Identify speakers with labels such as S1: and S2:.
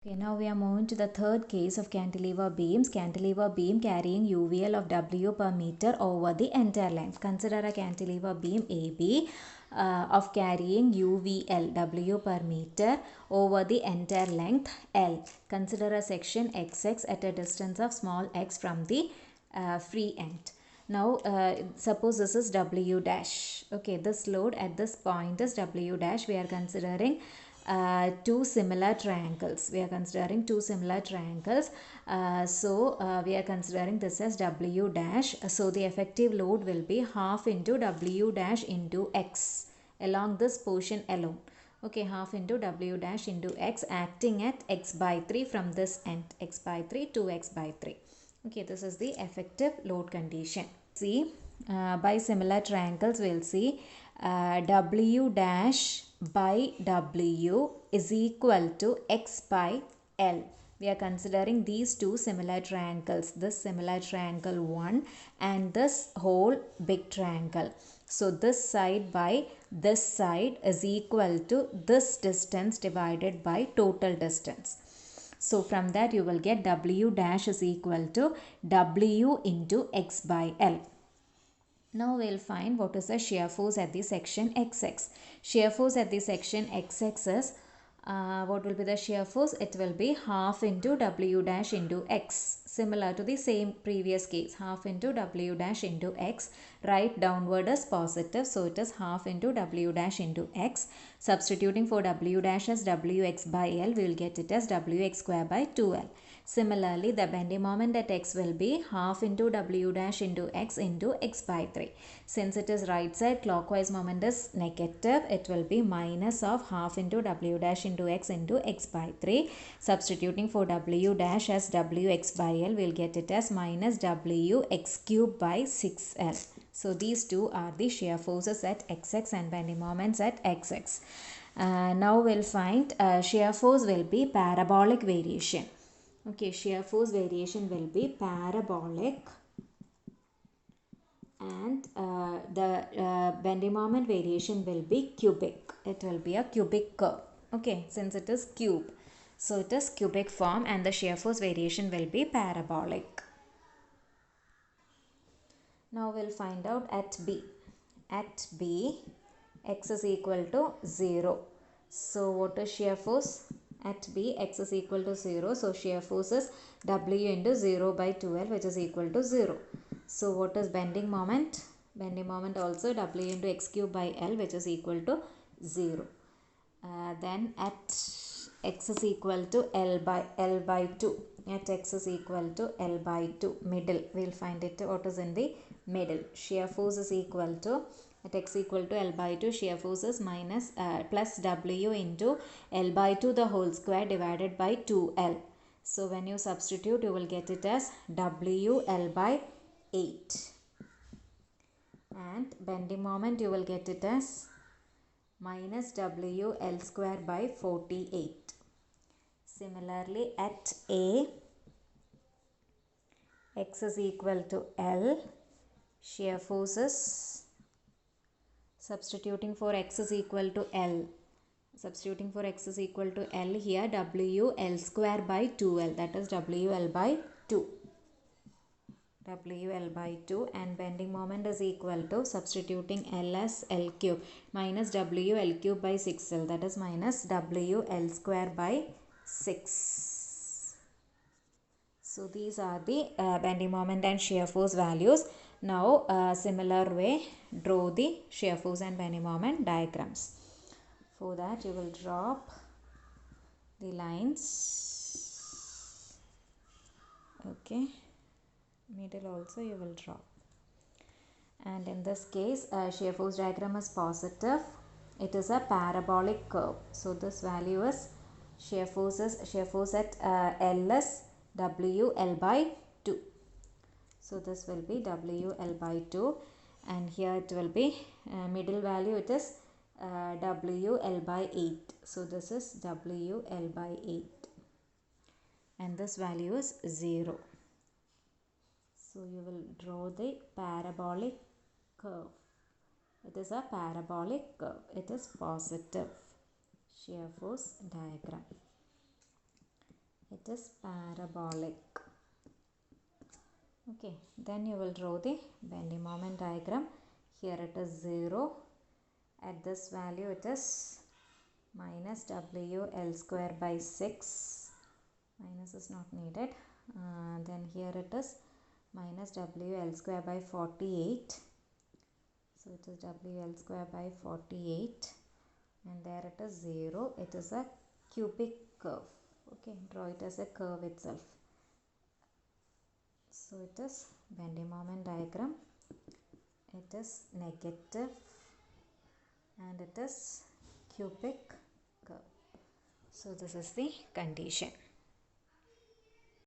S1: Okay, now we are moving to the third case of cantilever beams. Cantilever beam carrying UVL of W per meter over the entire length. Consider a cantilever beam AB of carrying UVL W per meter over the entire length L. Consider a section XX at a distance of small x from the free end. Now suppose this is W dash. Okay, this load at this point is W dash. We are considering two similar triangles. We are considering two similar triangles. We are considering this as W dash. So the effective load will be half into W dash into X along this portion alone. Okay, half into W dash into X acting at X by 3 from this end. X by 3 to X by 3. Okay, this is the effective load condition. See, by similar triangles, we'll see W dash by W is equal to X by L. We are considering these two similar triangles, this similar triangle 1 and this whole big triangle. So this side by this side is equal to this distance divided by total distance. So from that you will get W dash is equal to W into X by L. Now we'll find what is the shear force at the section XX. Shear force at the section XX is what will be the shear force? It will be half into W dash into X. Similar to the same previous case, half into W dash into X. Right downward is positive, so it is half into W dash into X. Substituting for W dash as Wx by L, we will get it as Wx square by 2L. Similarly, the bending moment at X will be half into W dash into X by 3. Since it is right side, clockwise moment is negative. It will be minus of half into W dash into X by 3. Substituting for W dash as Wx by L, we will get it as minus Wx cube by 6L. So these two are the shear forces at XX and bending moments at XX. Now we'll find shear force will be parabolic variation. Okay, shear force variation will be parabolic and the bending moment variation will be cubic. It will be a cubic curve. Okay, since it is cube. So it is cubic form and the shear force variation will be parabolic. Now we'll find out at B. At B, x is equal to 0. So what is shear force? At B, x is equal to 0. So shear force is W into 0 by 2L, which is equal to 0. So what is bending moment? Bending moment also W into x cube by L, which is equal to 0. Then at x is equal to L by 2. At x is equal to L by 2. Middle. We will find it what is in the middle. Shear force is equal to, at x equal to L by 2, shear force is plus W into L by 2 the whole square divided by 2L. So when you substitute, you will get it as WL by 8. And bending moment, you will get it as minus WL square by 48. Similarly, at A, x is equal to L. Shear forces, substituting for x is equal to L. Substituting for x is equal to L here, WL square by 2L. That is WL by 2. WL by 2 and bending moment is equal to, substituting L as L cube, minus WL cube by 6L. That is minus WL square by 6. So these are the bending moment and shear force values. Now similar way, draw the shear force and bending moment diagrams. For that you will drop the lines. Okay, middle also you will drop. And in this case shear force diagram is positive. It is a parabolic curve. So this value is shear force at L is WL by 2. So this will be WL by 2 and here it will be middle value, it is WL by 8. So this is WL by 8 and this value is 0. So you will draw the parabolic curve. It is a parabolic curve. It is positive shear force diagram. it is parabolic. Okay, then you will draw the bending moment diagram. Here it is 0. At this value it is minus WL square by 6. Minus is not needed. Then here it is minus WL square by 48. So it is WL square by 48. And there it is 0. It is a cubic curve. Okay, draw it as a curve itself. So it is bending moment diagram. It is negative and it is cubic curve. So this is the condition.